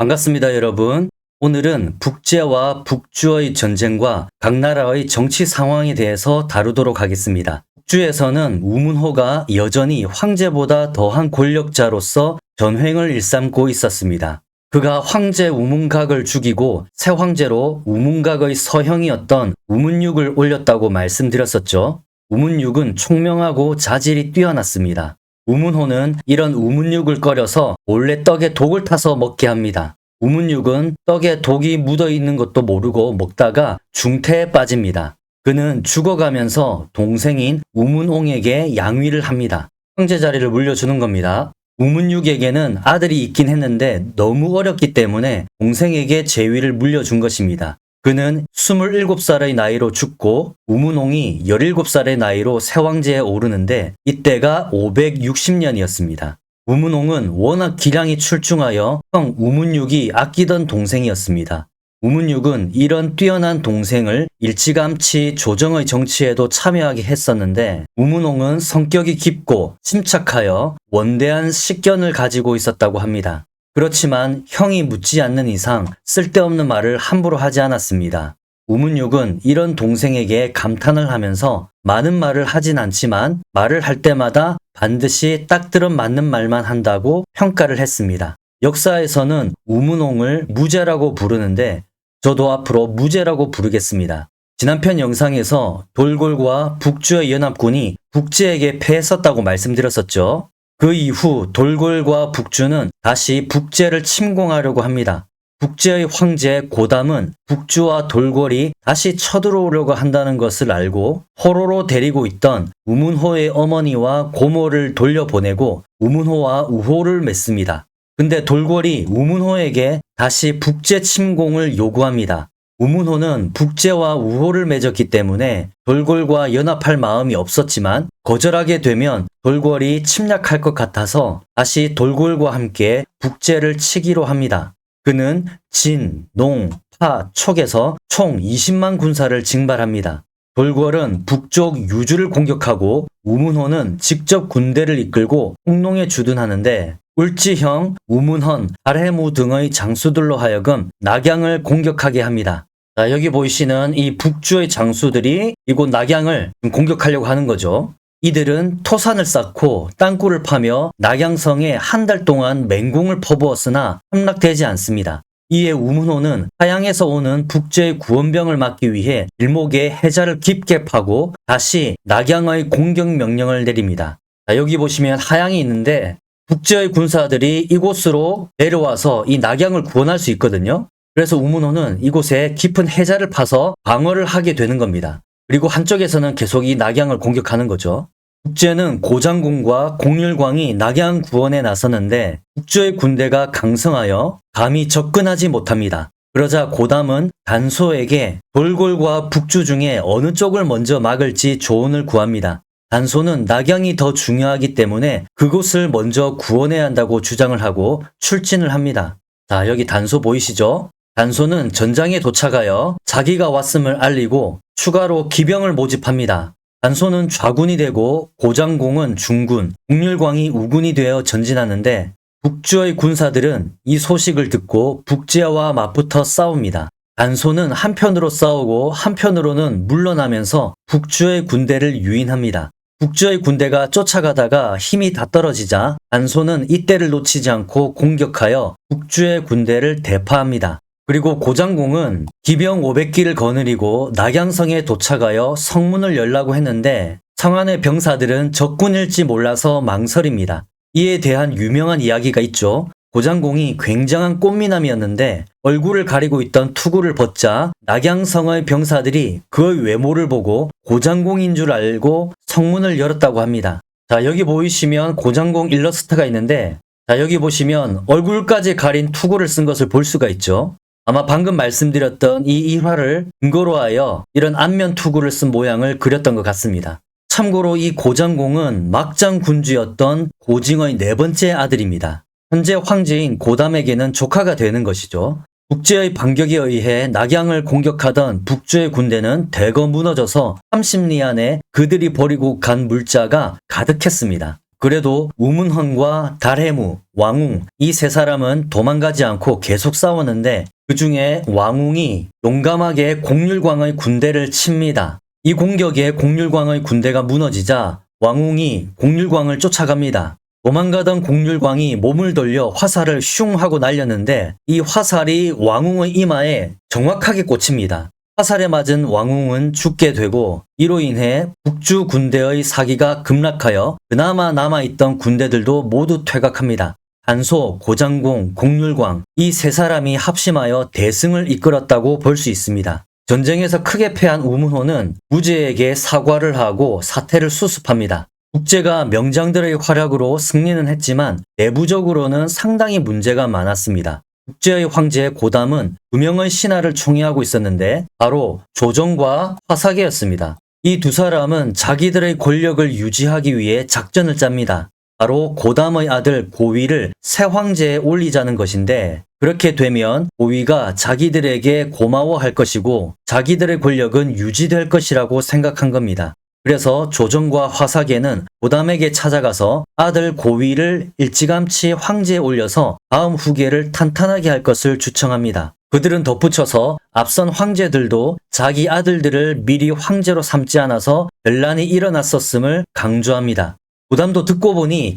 반갑습니다, 여러분. 오늘은 북제와 북주의 전쟁과 각 나라의 정치 상황에 대해서 다루도록 하겠습니다. 북주에서는 우문호가 여전히 황제보다 더한 권력자로서 전횡을 일삼고 있었습니다. 그가 황제 우문각을 죽이고 새 황제로 우문각의 서형이었던 우문육을 올렸다고 말씀드렸었죠. 우문육은 총명하고 자질이 뛰어났습니다. 우문호는 이런 우문육을 꺼려서 몰래 떡에 독을 타서 먹게 합니다. 우문육은 떡에 독이 묻어 있는 것도 모르고 먹다가 중태에 빠집니다. 그는 죽어가면서 동생인 우문옹에게 양위를 합니다. 황제 자리를 물려주는 겁니다. 우문육에게는 아들이 있긴 했는데 너무 어렸기 때문에 동생에게 제위를 물려준 것입니다. 그는 27살의 나이로 죽고 우문옹이 17살의 나이로 새왕제에 오르는데 이때가 560년이었습니다. 우문옹은 워낙 기량이 출중하여 형 우문육이 아끼던 동생이었습니다. 우문육은 이런 뛰어난 동생을 일찌감치 조정의 정치에도 참여하게 했었는데 우문옹은 성격이 깊고 침착하여 원대한 식견을 가지고 있었다고 합니다. 그렇지만 형이 묻지 않는 이상 쓸데없는 말을 함부로 하지 않았습니다. 우문육은 이런 동생에게 감탄을 하면서 많은 말을 하진 않지만 말을 할 때마다 반드시 딱 들어맞는 말만 한다고 평가를 했습니다. 역사에서는 우문옹을 무제라고 부르는데 저도 앞으로 무제라고 부르겠습니다. 지난 편 영상에서 돌골과 북주의 연합군이 북제에게 패했었다고 말씀드렸었죠. 그 이후 돌골과 북주는 다시 북제를 침공하려고 합니다. 북제의 황제 고담은 북주와 돌골이 다시 쳐들어오려고 한다는 것을 알고 호로로 데리고 있던 우문호의 어머니와 고모를 돌려보내고 우문호와 우호를 맺습니다. 근데 돌골이 우문호에게 다시 북제 침공을 요구합니다. 우문호는 북제와 우호를 맺었기 때문에 돌골과 연합할 마음이 없었지만 거절하게 되면 돌골이 침략할 것 같아서 다시 돌골과 함께 북제를 치기로 합니다. 그는 진, 농, 파, 촉에서 총 20만 군사를 징발합니다. 돌골은 북쪽 유주를 공격하고 우문호는 직접 군대를 이끌고 홍농에 주둔하는데 울지형, 우문헌, 발해무 등의 장수들로 하여금 낙양을 공격하게 합니다. 자, 여기 보이시는 이 북주의 장수들이 이곳 낙양을 공격하려고 하는 거죠. 이들은 토산을 쌓고 땅굴을 파며 낙양성에 한 달 동안 맹공을 퍼부었으나 함락되지 않습니다. 이에 우문호는 하양에서 오는 북제의 구원병을 막기 위해 길목에 해자를 깊게 파고 다시 낙양의 공격 명령을 내립니다. 자, 여기 보시면 하양이 있는데 북제의 군사들이 이곳으로 내려와서 이 낙양을 구원할 수 있거든요. 그래서 우문호는 이곳에 깊은 해자를 파서 방어를 하게 되는 겁니다. 그리고 한쪽에서는 계속 이 낙양을 공격하는 거죠. 북제는 고장군과 공율광이 낙양 구원에 나서는데 북주의 군대가 강성하여 감히 접근하지 못합니다. 그러자 고담은 단소에게 돌골과 북주 중에 어느 쪽을 먼저 막을지 조언을 구합니다. 단소는 낙양이 더 중요하기 때문에 그곳을 먼저 구원해야 한다고 주장을 하고 출진을 합니다. 자, 여기 단소 보이시죠? 단소는 전장에 도착하여 자기가 왔음을 알리고 추가로 기병을 모집합니다. 단소는 좌군이 되고 고장공은 중군, 공률광이 우군이 되어 전진하는데 북주의 군사들은 이 소식을 듣고 북제와 맞붙어 싸웁니다. 단소는 한편으로 싸우고 한편으로는 물러나면서 북주의 군대를 유인합니다. 북주의 군대가 쫓아가다가 힘이 다 떨어지자 단소는 이때를 놓치지 않고 공격하여 북주의 군대를 대파합니다. 그리고 고장공은 기병 500기를 거느리고 낙양성에 도착하여 성문을 열라고 했는데 성안의 병사들은 적군일지 몰라서 망설입니다. 이에 대한 유명한 이야기가 있죠. 고장공이 굉장한 꽃미남이었는데 얼굴을 가리고 있던 투구를 벗자 낙양성의 병사들이 그의 외모를 보고 고장공인 줄 알고 성문을 열었다고 합니다. 자, 여기 보이시면 고장공 일러스트가 있는데 자, 여기 보시면 얼굴까지 가린 투구를 쓴 것을 볼 수가 있죠. 아마 방금 말씀드렸던 이 일화를 근거로 하여 이런 안면 투구를 쓴 모양을 그렸던 것 같습니다. 참고로 이 고장공은 막장 군주였던 고징의 네 번째 아들입니다. 현재 황제인 고담에게는 조카가 되는 것이죠. 북제의 반격에 의해 낙양을 공격하던 북주의 군대는 대거 무너져서 30리 안에 그들이 버리고 간 물자가 가득했습니다. 그래도 우문헌과 달해무, 왕웅 이 세 사람은 도망가지 않고 계속 싸웠는데 그 중에 왕웅이 용감하게 공률광의 군대를 칩니다. 이 공격에 공률광의 군대가 무너지자 왕웅이 공률광을 쫓아갑니다. 도망가던 공률광이 몸을 돌려 화살을 슝 하고 날렸는데 이 화살이 왕웅의 이마에 정확하게 꽂힙니다. 화살에 맞은 왕웅은 죽게 되고 이로 인해 북주 군대의 사기가 급락하여 그나마 남아있던 군대들도 모두 퇴각합니다. 한소, 고장공, 공률광 이 세 사람이 합심하여 대승을 이끌었다고 볼 수 있습니다. 전쟁에서 크게 패한 우문호는 부제에게 사과를 하고 사태를 수습합니다. 국제가 명장들의 활약으로 승리는 했지만 내부적으로는 상당히 문제가 많았습니다. 국제의 황제 고담은 두 명의 신하를 총애하고 있었는데 바로 조정과 화사계였습니다. 이 두 사람은 자기들의 권력을 유지하기 위해 작전을 짭니다. 바로 고담의 아들 고위를 새 황제에 올리자는 것인데 그렇게 되면 고위가 자기들에게 고마워할 것이고 자기들의 권력은 유지될 것이라고 생각한 겁니다. 그래서 조정과 화사계는 고담에게 찾아가서 아들 고위를 일찌감치 황제에 올려서 다음 후계를 탄탄하게 할 것을 주청합니다. 그들은 덧붙여서 앞선 황제들도 자기 아들들을 미리 황제로 삼지 않아서 변란이 일어났었음을 강조합니다. 고담도 듣고 보니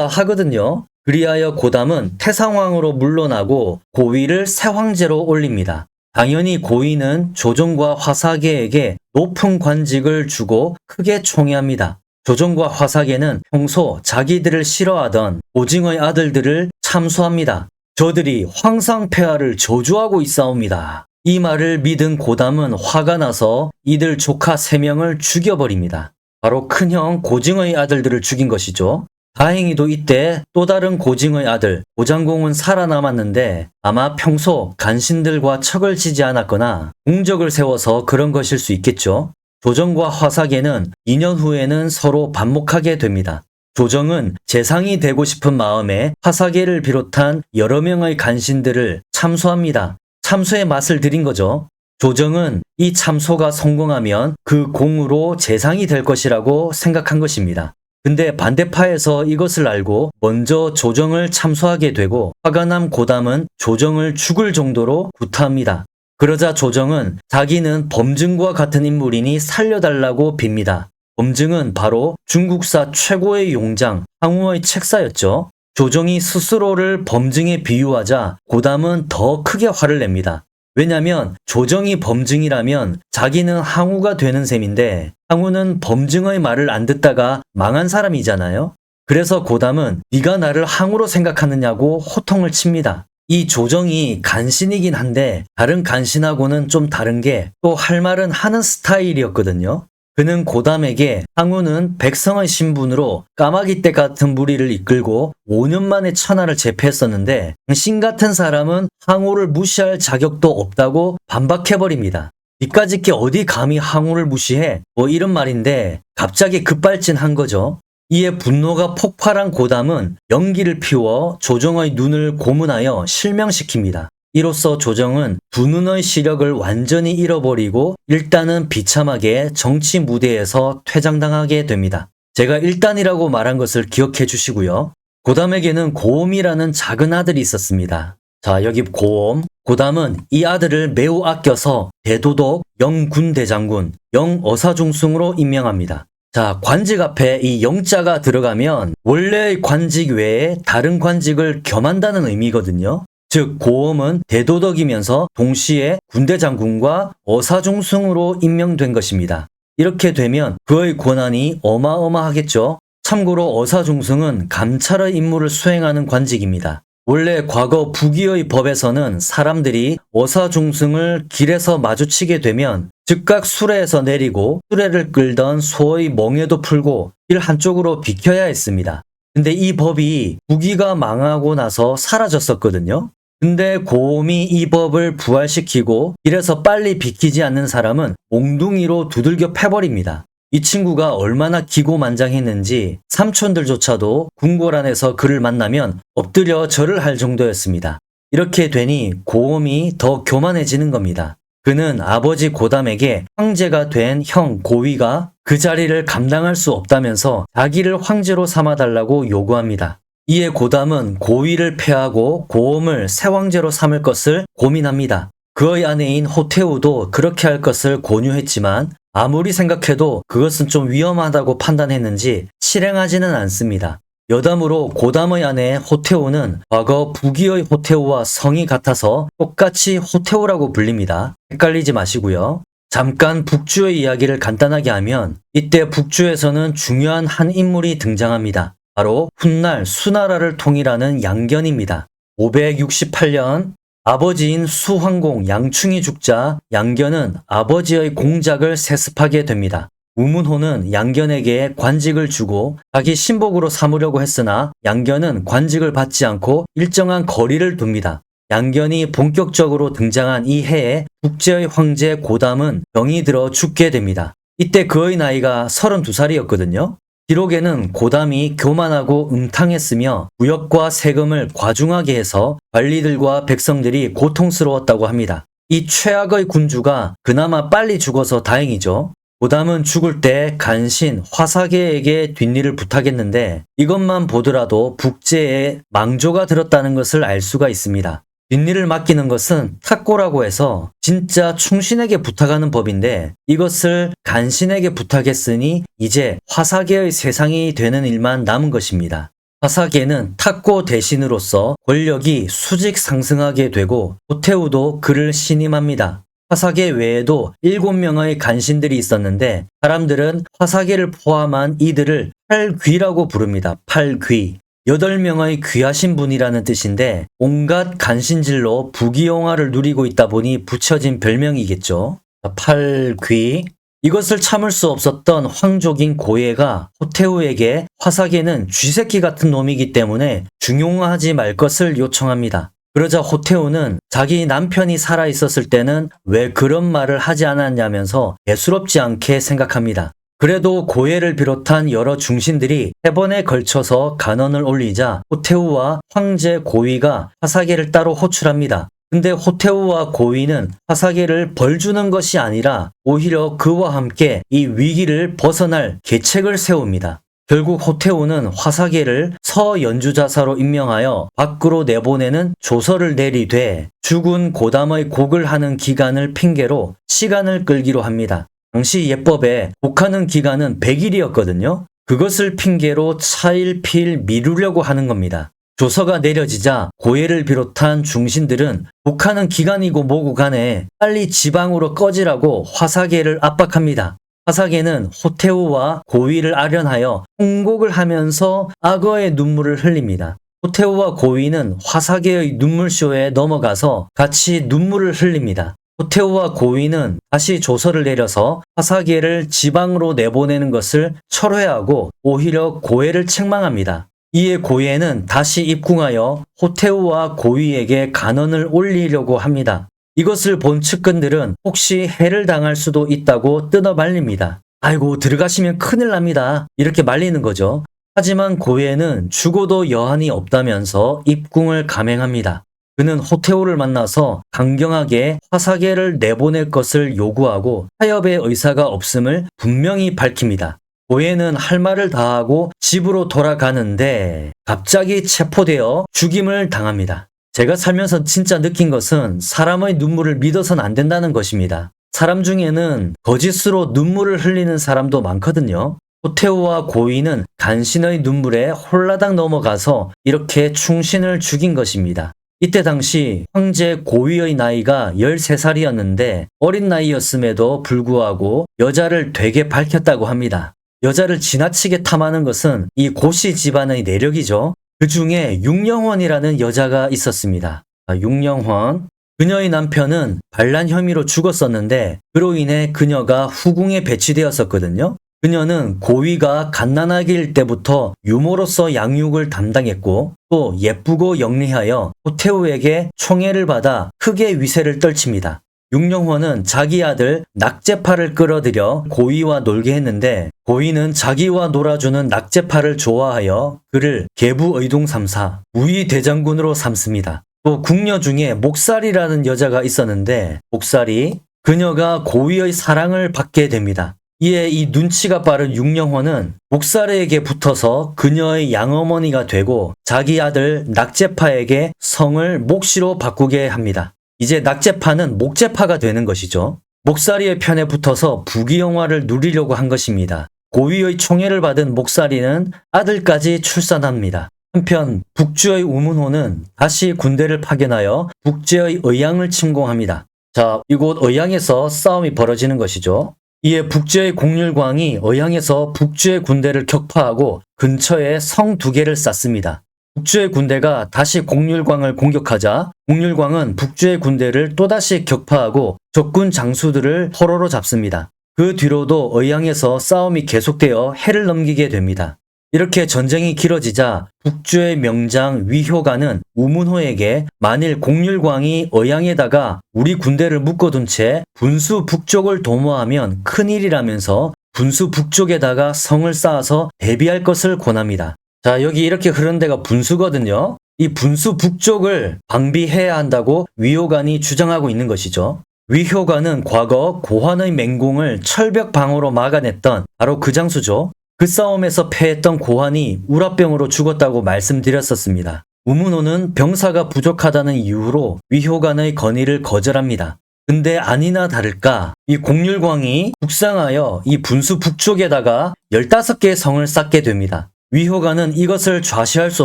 그럴싸하거든요. 그리하여 고담은 태상왕으로 물러나고 고위를 새 황제로 올립니다. 당연히 고위는 조정과 화사계에게 높은 관직을 주고 크게 총애합니다. 조정과 화사계는 평소 자기들을 싫어하던 오징어의 아들들을 참수합니다. 저들이 황상폐하를 저주하고 있사옵니다. 이 말을 믿은 고담은 화가 나서 이들 조카 3명을 죽여버립니다. 바로 큰형 고징어의 아들들을 죽인 것이죠. 다행히도 이때 또 다른 고징의 아들 고장공은 살아남았는데 아마 평소 간신들과 척을 지지 않았거나 공적을 세워서 그런 것일 수 있겠죠. 조정과 화사계는 2년 후에는 서로 반목하게 됩니다. 조정은 재상이 되고 싶은 마음에 화사계를 비롯한 여러 명의 간신들을 참소합니다. 참소의 맛을 들인 거죠. 조정은 이 참소가 성공하면 그 공으로 재상이 될 것이라고 생각한 것입니다. 근데 반대파에서 이것을 알고 먼저 조정을 참소하게 되고 화가 난 고담은 조정을 죽을 정도로 구타합니다. 그러자 조정은 자기는 범증과 같은 인물이니 살려달라고 빕니다. 범증은 바로 중국사 최고의 용장 황후의 책사였죠. 조정이 스스로를 범증에 비유하자 고담은 더 크게 화를 냅니다. 왜냐면 조정이 범증이라면 자기는 항우가 되는 셈인데 항우는 범증의 말을 안 듣다가 망한 사람이잖아요. 그래서 고담은 네가 나를 항우로 생각하느냐고 호통을 칩니다. 이 조정이 간신이긴 한데 다른 간신하고는 좀 다른 게 또 할 말은 하는 스타일이었거든요. 그는 고담에게 항우는 백성의 신분으로 까마귀떼 같은 무리를 이끌고 5년 만에 천하를 제패했었는데 신 같은 사람은 항우를 무시할 자격도 없다고 반박해버립니다. 이까짓 게 어디 감히 항우를 무시해? 뭐 이런 말인데 갑자기 급발진한 거죠. 이에 분노가 폭발한 고담은 연기를 피워 조정의 눈을 고문하여 실명시킵니다. 이로써 조정은 두 눈의 시력을 완전히 잃어버리고 일단은 비참하게 정치 무대에서 퇴장당하게 됩니다. 제가 일단이라고 말한 것을 기억해 주시고요. 고담에게는 고옴이라는 작은 아들이 있었습니다. 자, 여기 고옴. 고담은 이 아들을 매우 아껴서 대도독 영군대장군, 영어사중승으로 임명합니다. 자, 관직 앞에 이 영자가 들어가면 원래의 관직 외에 다른 관직을 겸한다는 의미거든요. 즉 고옴은 대도덕이면서 동시에 군대장군과 어사중승으로 임명된 것입니다. 이렇게 되면 그의 권한이 어마어마하겠죠. 참고로 어사중승은 감찰의 임무를 수행하는 관직입니다. 원래 과거 북위의 법에서는 사람들이 어사중승을 길에서 마주치게 되면 즉각 수레에서 내리고 수레를 끌던 소의 멍에도 풀고 길 한쪽으로 비켜야 했습니다. 근데 이 법이 북위가 망하고 나서 사라졌었거든요. 근데 고옴이 이 법을 부활시키고 길에서 빨리 비키지 않는 사람은 몽둥이로 두들겨 패버립니다. 이 친구가 얼마나 기고만장했는지 삼촌들조차도 궁궐안에서 그를 만나면 엎드려 절을 할 정도였습니다. 이렇게 되니 고옴이 더 교만해지는 겁니다. 그는 아버지 고담에게 황제가 된 형 고위가 그 자리를 감당할 수 없다면서 자기를 황제로 삼아달라고 요구합니다. 이에 고담은 고위를 폐하고 고엄을 새 황제로 삼을 것을 고민합니다. 그의 아내인 호태우도 그렇게 할 것을 권유했지만 아무리 생각해도 그것은 좀 위험하다고 판단했는지 실행하지는 않습니다. 여담으로 고담의 아내 호태우는 과거 부귀의 호태우와 성이 같아서 똑같이 호태우라고 불립니다. 헷갈리지 마시고요. 잠깐 북주의 이야기를 간단하게 하면 이때 북주에서는 중요한 한 인물이 등장합니다. 바로 훗날 수나라를 통일하는 양견입니다. 568년 아버지인 수황공 양충이 죽자 양견은 아버지의 공작을 세습하게 됩니다. 우문호는 양견에게 관직을 주고 자기 신복으로 삼으려고 했으나 양견은 관직을 받지 않고 일정한 거리를 둡니다. 양견이 본격적으로 등장한 이 해에 북제의 황제 고담은 병이 들어 죽게 됩니다. 이때 그의 나이가 32살이었거든요. 기록에는 고담이 교만하고 음탕했으며 부역과 세금을 과중하게 해서 관리들과 백성들이 고통스러웠다고 합니다. 이 최악의 군주가 그나마 빨리 죽어서 다행이죠. 고담은 죽을 때 간신 화사계에게 뒷일을 부탁했는데 이것만 보더라도 북제에 망조가 들었다는 것을 알 수가 있습니다. 뒷일을 맡기는 것은 탁고라고 해서 진짜 충신에게 부탁하는 법인데 이것을 간신에게 부탁했으니 이제 화사계의 세상이 되는 일만 남은 것입니다. 화사계는 탁고 대신으로서 권력이 수직 상승하게 되고 호태우도 그를 신임합니다. 화사계 외에도 7명의 간신들이 있었는데 사람들은 화사계를 포함한 이들을 팔귀라고 부릅니다. 팔귀. 8명의 귀하신 분이라는 뜻인데 온갖 간신질로 부귀영화를 누리고 있다 보니 붙여진 별명이겠죠. 팔귀. 이것을 참을 수 없었던 황족인 고예가 호태우에게 화사계는 쥐새끼 같은 놈이기 때문에 중용하지 말 것을 요청합니다. 그러자 호태우는 자기 남편이 살아있었을 때는 왜 그런 말을 하지 않았냐면서 대수롭지 않게 생각합니다. 그래도 고예를 비롯한 여러 중신들이 3번에 걸쳐서 간언을 올리자 호태우와 황제 고위가 화사계를 따로 호출합니다. 근데 호태우와 고위는 화사계를 벌주는 것이 아니라 오히려 그와 함께 이 위기를 벗어날 계책을 세웁니다. 결국 호태우는 화사계를 서연주자사로 임명하여 밖으로 내보내는 조서를 내리되 죽은 고담의 곡을 하는 기간을 핑계로 시간을 끌기로 합니다. 당시 예법에 곡하는 기간은 100일이었거든요. 그것을 핑계로 차일피일 미루려고 하는 겁니다. 조서가 내려지자 고예를 비롯한 중신들은 곡하는 기간이고 뭐고 간에 빨리 지방으로 꺼지라고 화사계를 압박합니다. 화사계는 호태우와 고위를 아련하여 통곡을 하면서 악어의 눈물을 흘립니다. 호태우와 고위는 화사계의 눈물쇼에 넘어가서 같이 눈물을 흘립니다. 호태우와 고위는 다시 조서를 내려서 화사계를 지방으로 내보내는 것을 철회하고 오히려 고예를 책망합니다. 이에 고예는 다시 입궁하여 호태우와 고위에게 간언을 올리려고 합니다. 이것을 본 측근들은 혹시 해를 당할 수도 있다고 뜯어 말립니다. 아이고 들어가시면 큰일 납니다. 이렇게 말리는 거죠. 하지만 고예는 죽어도 여한이 없다면서 입궁을 감행합니다. 그는 호태우를 만나서 강경하게 화사계를 내보낼 것을 요구하고 타협의 의사가 없음을 분명히 밝힙니다. 고예는 할 말을 다하고 집으로 돌아가는데 갑자기 체포되어 죽임을 당합니다. 제가 살면서 진짜 느낀 것은 사람의 눈물을 믿어서는 안 된다는 것입니다. 사람 중에는 거짓으로 눈물을 흘리는 사람도 많거든요. 호태우와 고위는 간신의 눈물에 홀라당 넘어가서 이렇게 충신을 죽인 것입니다. 이때 당시 황제 고위의 나이가 13살이었는데 어린 나이였음에도 불구하고 여자를 되게 밝혔다고 합니다. 여자를 지나치게 탐하는 것은 이 고씨 집안의 내력이죠. 그 중에 육령헌이라는 여자가 있었습니다. 육령헌. 그녀의 남편은 반란 혐의로 죽었었는데 그로 인해 그녀가 후궁에 배치되었었거든요. 그녀는 고위가 갓난아기일 때부터 유모로서 양육을 담당했고 또 예쁘고 영리하여 호태우에게 총애를 받아 크게 위세를 떨칩니다. 육령헌은 자기 아들 낙제파를 끌어들여 고위와 놀게 했는데 고위는 자기와 놀아주는 낙제파를 좋아하여 그를 계부의동삼사 우위대장군으로 삼습니다. 또 궁녀 중에 목살이라는 여자가 있었는데 목살이 그녀가 고위의 사랑을 받게 됩니다. 이에 이 눈치가 빠른 육령호는 목사르에게 붙어서 그녀의 양어머니가 되고 자기 아들 낙제파에게 성을 목시로 바꾸게 합니다. 이제 낙제파는 목제파가 되는 것이죠. 목사리의 편에 붙어서 부귀영화를 누리려고 한 것입니다. 고위의 총애를 받은 목사리는 아들까지 출산합니다. 한편 북주의 우문호는 다시 군대를 파견하여 북제의 의양을 침공합니다. 자, 이곳 의양에서 싸움이 벌어지는 것이죠. 이에 북제의 공률광이 의양에서 북주의 군대를 격파하고 근처에 성 2개를 쌓습니다. 북주의 군대가 다시 공률광을 공격하자 공률광은 북주의 군대를 또다시 격파하고 적군 장수들을 포로로 잡습니다. 그 뒤로도 의양에서 싸움이 계속되어 해를 넘기게 됩니다. 이렇게 전쟁이 길어지자 북주의 명장 위효가는 우문호에게 만일 공률광이 의양에다가 우리 군대를 묶어둔 채 분수 북쪽을 도모하면 큰일이라면서 분수 북쪽에다가 성을 쌓아서 대비할 것을 권합니다. 자, 여기 이렇게 흐르는 데가 분수거든요. 이 분수 북쪽을 방비해야 한다고 위효관이 주장하고 있는 것이죠. 위효관은 과거 고환의 맹공을 철벽 방어로 막아냈던 바로 그 장수죠. 그 싸움에서 패했던 고환이 우라병으로 죽었다고 말씀드렸었습니다. 우문호는 병사가 부족하다는 이유로 위효관의 건의를 거절합니다. 근데 아니나 다를까 이 공률광이 북상하여 이 분수 북쪽에다가 15개의 성을 쌓게 됩니다. 위효관은 이것을 좌시할 수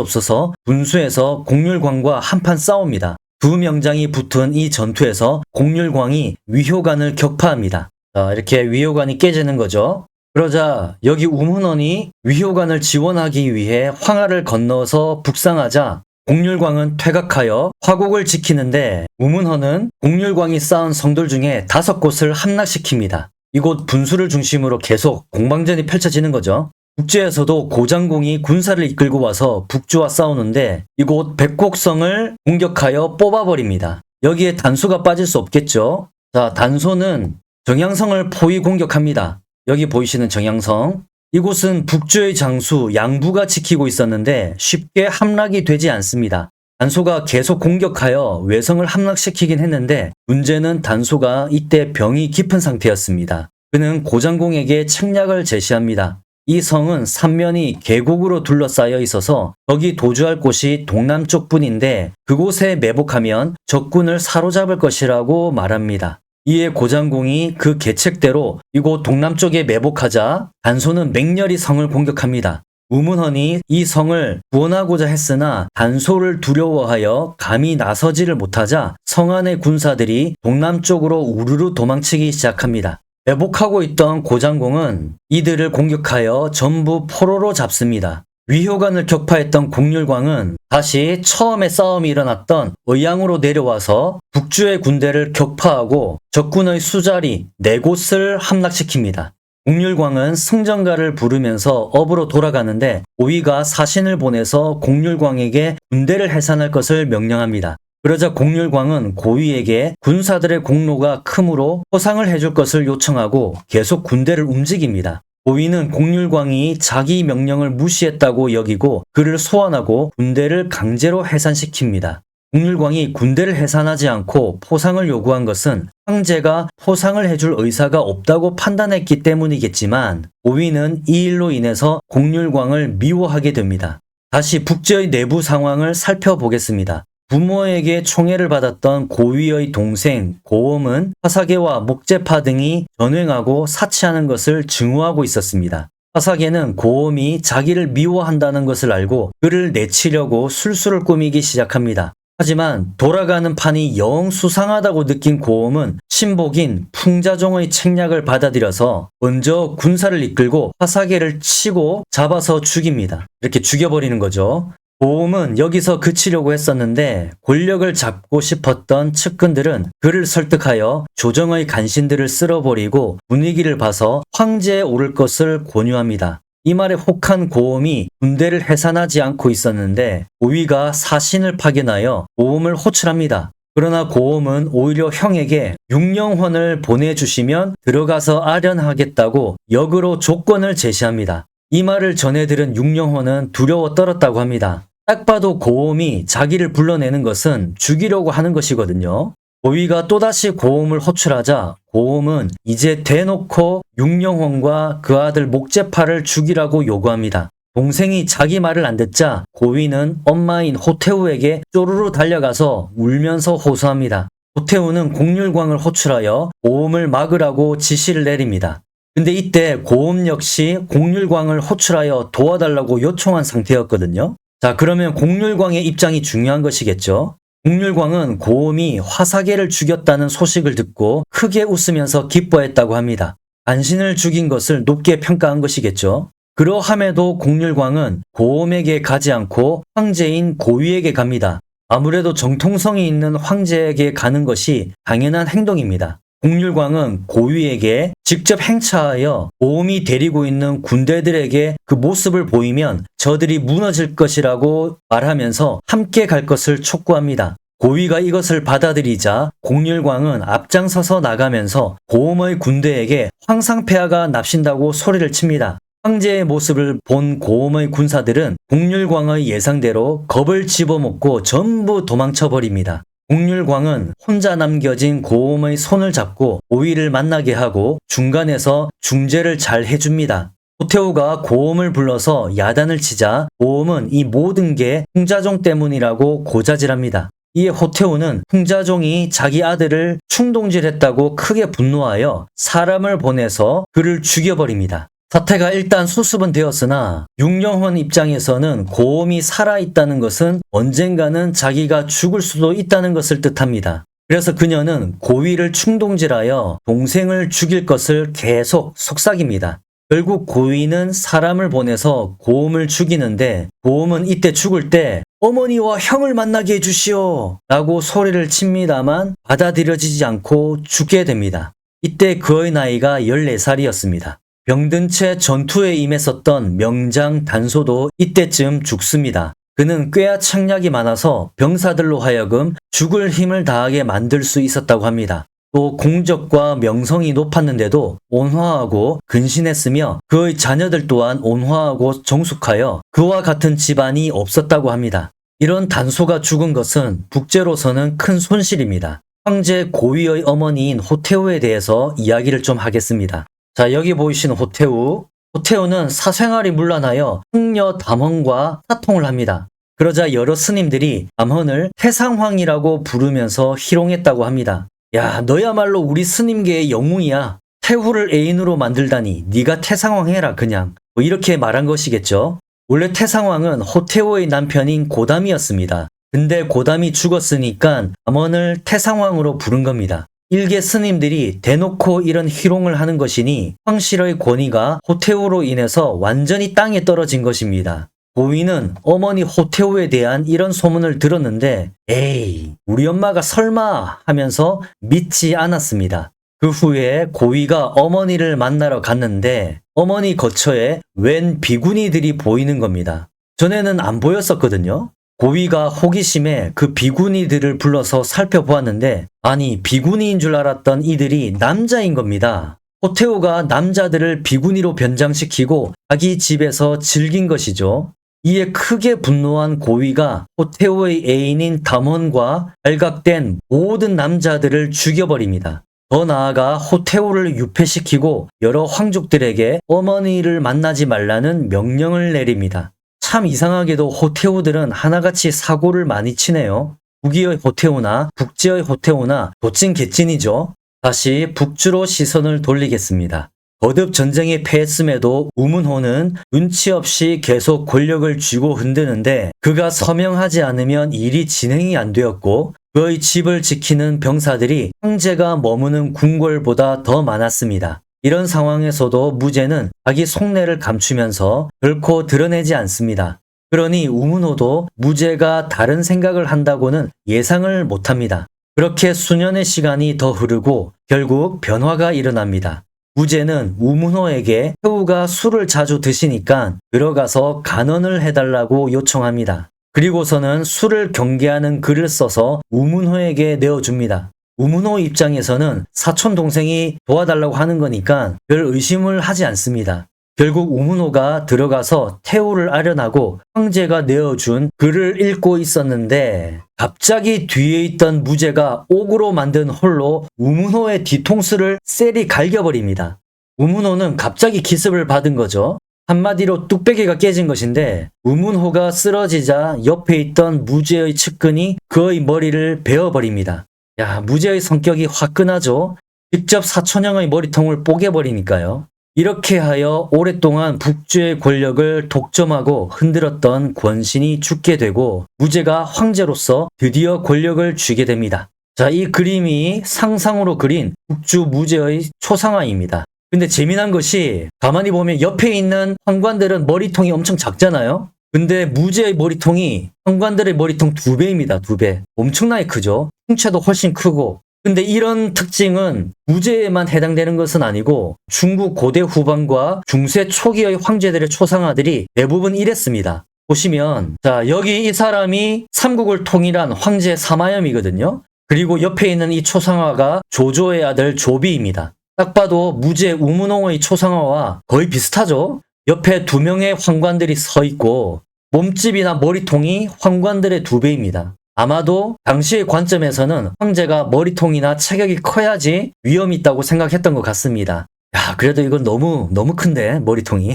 없어서 분수에서 공률광과 한판 싸웁니다. 두 명장이 붙은 이 전투에서 공률광이 위효관을 격파합니다. 자, 이렇게 위효관이 깨지는 거죠. 그러자 여기 우문원이 위효관을 지원하기 위해 황하를 건너서 북상하자 공률광은 퇴각하여 화곡을 지키는데 우문헌은 공률광이 쌓은 성들 중에 5곳을 함락시킵니다. 이곳 분수를 중심으로 계속 공방전이 펼쳐지는 거죠. 북주에서도 고장공이 군사를 이끌고 와서 북주와 싸우는데 이곳 백곡성을 공격하여 뽑아버립니다. 여기에 단소가 빠질 수 없겠죠. 자, 단소는 정양성을 포위 공격합니다. 여기 보이시는 정양성. 이곳은 북주의 장수 양부가 지키고 있었는데 쉽게 함락이 되지 않습니다. 단소가 계속 공격하여 외성을 함락시키긴 했는데 문제는 단소가 이때 병이 깊은 상태였습니다. 그는 고장공에게 책략을 제시합니다. 이 성은 삼면이 계곡으로 둘러싸여 있어서 거기 도주할 곳이 동남쪽 뿐인데 그곳에 매복하면 적군을 사로잡을 것이라고 말합니다. 이에 고장공이 그 계책대로 이곳 동남쪽에 매복하자 단소는 맹렬히 성을 공격합니다. 우문헌이 이 성을 구원하고자 했으나 단소를 두려워하여 감히 나서지를 못하자 성 안의 군사들이 동남쪽으로 우르르 도망치기 시작합니다. 매복하고 있던 고장공은 이들을 공격하여 전부 포로로 잡습니다. 위효관을 격파했던 공률광은 다시 처음에 싸움이 일어났던 의양으로 내려와서 북주의 군대를 격파하고 적군의 수자리 4곳을 함락시킵니다. 공률광은 승전가를 부르면서 업으로 돌아가는데 오위가 사신을 보내서 공률광에게 군대를 해산할 것을 명령합니다. 그러자 공률광은 고위에게 군사들의 공로가 크므로 포상을 해줄 것을 요청하고 계속 군대를 움직입니다. 고위는 공률광이 자기 명령을 무시했다고 여기고 그를 소환하고 군대를 강제로 해산시킵니다. 공률광이 군대를 해산하지 않고 포상을 요구한 것은 황제가 포상을 해줄 의사가 없다고 판단했기 때문이겠지만 고위는 이 일로 인해서 공률광을 미워하게 됩니다. 다시 북제의 내부 상황을 살펴보겠습니다. 부모에게 총애를 받았던 고위의 동생 고엄은 화사계와 목제파 등이 전횡하고 사치하는 것을 증오하고 있었습니다. 화사계는 고엄이 자기를 미워한다는 것을 알고 그를 내치려고 술수를 꾸미기 시작합니다. 하지만 돌아가는 판이 영 수상하다고 느낀 고엄은 친복인 풍자종의 책략을 받아들여서 먼저 군사를 이끌고 화사계를 치고 잡아서 죽입니다. 이렇게 죽여버리는 거죠. 고엄은 여기서 그치려고 했었는데 권력을 잡고 싶었던 측근들은 그를 설득하여 조정의 간신들을 쓸어버리고 분위기를 봐서 황제에 오를 것을 권유합니다. 이 말에 혹한 고엄이 군대를 해산하지 않고 있었는데 고위가 사신을 파견하여 고엄을 호출합니다. 그러나 고엄은 오히려 형에게 육령헌을 보내주시면 들어가서 아련하겠다고 역으로 조건을 제시합니다. 이 말을 전해 들은 육령헌은 두려워 떨었다고 합니다. 딱 봐도 고엄이 자기를 불러내는 것은 죽이려고 하는 것이거든요. 고위가 또다시 고엄을 호출하자 고음은 이제 대놓고 육령혼과 그 아들 목재파를 죽이라고 요구합니다. 동생이 자기 말을 안 듣자 고위는 엄마인 호태우에게 쪼르르 달려가서 울면서 호소합니다. 호태우는 공률광을 호출하여 고음을 막으라고 지시를 내립니다. 근데 이때 고음 역시 공률광을 호출하여 도와달라고 요청한 상태였거든요. 자, 그러면 공률광의 입장이 중요한 것이겠죠. 공률광은 고음이 화사계를 죽였다는 소식을 듣고 크게 웃으면서 기뻐했다고 합니다. 간신을 죽인 것을 높게 평가한 것이겠죠. 그러함에도 공률광은 고음에게 가지 않고 황제인 고위에게 갑니다. 아무래도 정통성이 있는 황제에게 가는 것이 당연한 행동입니다. 공률광은 고위에게 직접 행차하여 고음이 데리고 있는 군대들에게 그 모습을 보이면 저들이 무너질 것이라고 말하면서 함께 갈 것을 촉구합니다. 고위가 이것을 받아들이자 공률광은 앞장서서 나가면서 고음의 군대에게 황상폐하가 납신다고 소리를 칩니다. 황제의 모습을 본 고음의 군사들은 공률광의 예상대로 겁을 집어먹고 전부 도망쳐버립니다. 공률광은 혼자 남겨진 고음의 손을 잡고 고위를 만나게 하고 중간에서 중재를 잘 해줍니다. 호태우가 고음을 불러서 야단을 치자 고음은 이 모든 게 풍자종 때문이라고 고자질합니다. 이에 호태우는 풍자종이 자기 아들을 충동질했다고 크게 분노하여 사람을 보내서 그를 죽여버립니다. 사태가 일단 수습은 되었으나 육령혼 입장에서는 고음이 살아있다는 것은 언젠가는 자기가 죽을 수도 있다는 것을 뜻합니다. 그래서 그녀는 고위를 충동질하여 동생을 죽일 것을 계속 속삭입니다. 결국 고위는 사람을 보내서 고음을 죽이는데 고음은 이때 죽을 때 어머니와 형을 만나게 해주시오 라고 소리를 칩니다만 받아들여지지 않고 죽게 됩니다. 이때 그의 나이가 14살이었습니다. 병든 채 전투에 임했었던 명장 단소도 이때쯤 죽습니다. 그는 꾀와 책략이 많아서 병사들로 하여금 죽을 힘을 다하게 만들 수 있었다고 합니다. 또 공적과 명성이 높았는데도 온화하고 근신했으며 그의 자녀들 또한 온화하고 정숙하여 그와 같은 집안이 없었다고 합니다. 이런 단소가 죽은 것은 북제로서는 큰 손실입니다. 황제 고위의 어머니인 호태우에 대해서 이야기를 좀 하겠습니다. 자, 여기 보이시는 호태우. 호태우는 사생활이 문란하여 흥녀 담헌과 사통을 합니다. 그러자 여러 스님들이 담헌을 태상황이라고 부르면서 희롱했다고 합니다. 야, 너야말로 우리 스님계의 영웅이야. 태후를 애인으로 만들다니 네가 태상황 해라 그냥. 뭐 이렇게 말한 것이겠죠. 원래 태상황은 호태우의 남편인 고담이었습니다. 근데 고담이 죽었으니까 담헌을 태상황으로 부른 겁니다. 일개 스님들이 대놓고 이런 희롱을 하는 것이니 황실의 권위가 호태우로 인해서 완전히 땅에 떨어진 것입니다. 고위는 어머니 호태우에 대한 이런 소문을 들었는데 에이, 우리 엄마가 설마 하면서 믿지 않았습니다. 그 후에 고위가 어머니를 만나러 갔는데 어머니 거처에 웬 비구니들이 보이는 겁니다. 전에는 안 보였었거든요. 고위가 호기심에 그 비구니들을 불러서 살펴보았는데 아니 비구니인 줄 알았던 이들이 남자인 겁니다. 호태우가 남자들을 비구니로 변장시키고 자기 집에서 즐긴 것이죠. 이에 크게 분노한 고위가 호태우의 애인인 담헌과 발각된 모든 남자들을 죽여버립니다. 더 나아가 호태우를 유폐시키고 여러 황족들에게 어머니를 만나지 말라는 명령을 내립니다. 참 이상하게도 호태우들은 하나같이 사고를 많이 치네요. 북위의 호태우나 북제의 호태우나 도찐 개찐이죠. 다시 북주로 시선을 돌리겠습니다. 거듭 전쟁에 패했음에도 우문호는 눈치 없이 계속 권력을 쥐고 흔드는데 그가 서명하지 않으면 일이 진행이 안 되었고 그의 집을 지키는 병사들이 황제가 머무는 궁궐보다 더 많았습니다. 이런 상황에서도 무제는 자기 속내를 감추면서 결코 드러내지 않습니다. 그러니 우문호도 무제가 다른 생각을 한다고는 예상을 못합니다. 그렇게 수년의 시간이 더 흐르고 결국 변화가 일어납니다. 무제는 우문호에게 태우가 술을 자주 드시니까 들어가서 간언을 해달라고 요청합니다. 그리고서는 술을 경계하는 글을 써서 우문호에게 내어줍니다. 우문호 입장에서는 사촌 동생이 도와달라고 하는 거니까 별 의심을 하지 않습니다. 결국 우문호가 들어가서 태후를 아련하고 황제가 내어준 글을 읽고 있었는데 갑자기 뒤에 있던 무제가 옥으로 만든 홀로 우문호의 뒤통수를 셀이 갈겨버립니다. 우문호는 갑자기 기습을 받은 거죠. 한마디로 뚝배기가 깨진 것인데 우문호가 쓰러지자 옆에 있던 무제의 측근이 그의 머리를 베어버립니다. 야, 무제의 성격이 화끈하죠. 직접 사촌형의 머리통을 뽀개버리니까요. 이렇게 하여 오랫동안 북주의 권력을 독점하고 흔들었던 권신이 죽게 되고 무제가 황제로서 드디어 권력을 쥐게 됩니다. 자, 이 그림이 상상으로 그린 북주 무제의 초상화입니다. 근데 재미난 것이 가만히 보면 옆에 있는 황관들은 머리통이 엄청 작잖아요. 근데 무제의 머리통이 황관들의 머리통 2배입니다. 2배. 엄청나게 크죠. 흉체도 훨씬 크고. 근데 이런 특징은 무제에만 해당되는 것은 아니고 중국 고대 후반과 중세 초기의 황제들의 초상화들이 대부분 이랬습니다. 보시면 자, 여기 이 사람이 삼국을 통일한 황제 사마염이거든요. 그리고 옆에 있는 이 초상화가 조조의 아들 조비입니다. 딱 봐도 무제 우문홍의 초상화와 거의 비슷하죠. 옆에 2명의 황관들이 서 있고 몸집이나 머리통이 황관들의 2배입니다. 아마도 당시의 관점에서는 황제가 머리통이나 체격이 커야지 위험이 있다고 생각했던 것 같습니다. 야, 그래도 이건 너무 큰데 머리통이.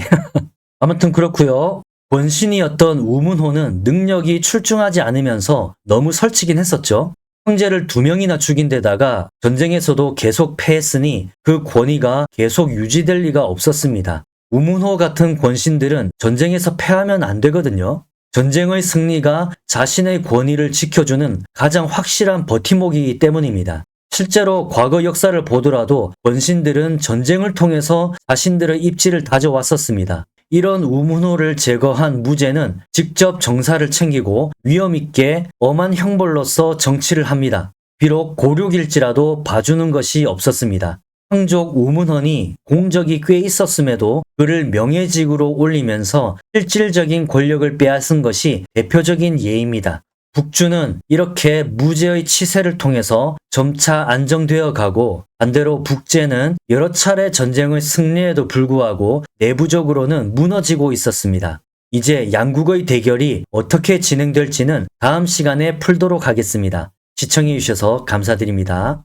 아무튼 그렇고요. 권신이었던 우문호는 능력이 출중하지 않으면서 너무 설치긴 했었죠. 황제를 2명이나 죽인 데다가 전쟁에서도 계속 패했으니 그 권위가 계속 유지될 리가 없었습니다. 우문호 같은 권신들은 전쟁에서 패하면 안 되거든요. 전쟁의 승리가 자신의 권위를 지켜주는 가장 확실한 버팀목이기 때문입니다. 실제로 과거 역사를 보더라도 권신들은 전쟁을 통해서 자신들의 입지를 다져왔었습니다. 이런 우문호를 제거한 무제는 직접 정사를 챙기고 위엄있게 엄한 형벌로서 정치를 합니다. 비록 고륙일지라도 봐주는 것이 없었습니다. 황족 우문헌이 공적이 꽤 있었음에도 그를 명예직으로 올리면서 실질적인 권력을 빼앗은 것이 대표적인 예입니다. 북주는 이렇게 무제의 치세를 통해서 점차 안정되어 가고 반대로 북제는 여러 차례 전쟁을 승리에도 불구하고 내부적으로는 무너지고 있었습니다. 이제 양국의 대결이 어떻게 진행될지는 다음 시간에 풀도록 하겠습니다. 시청해 주셔서 감사드립니다.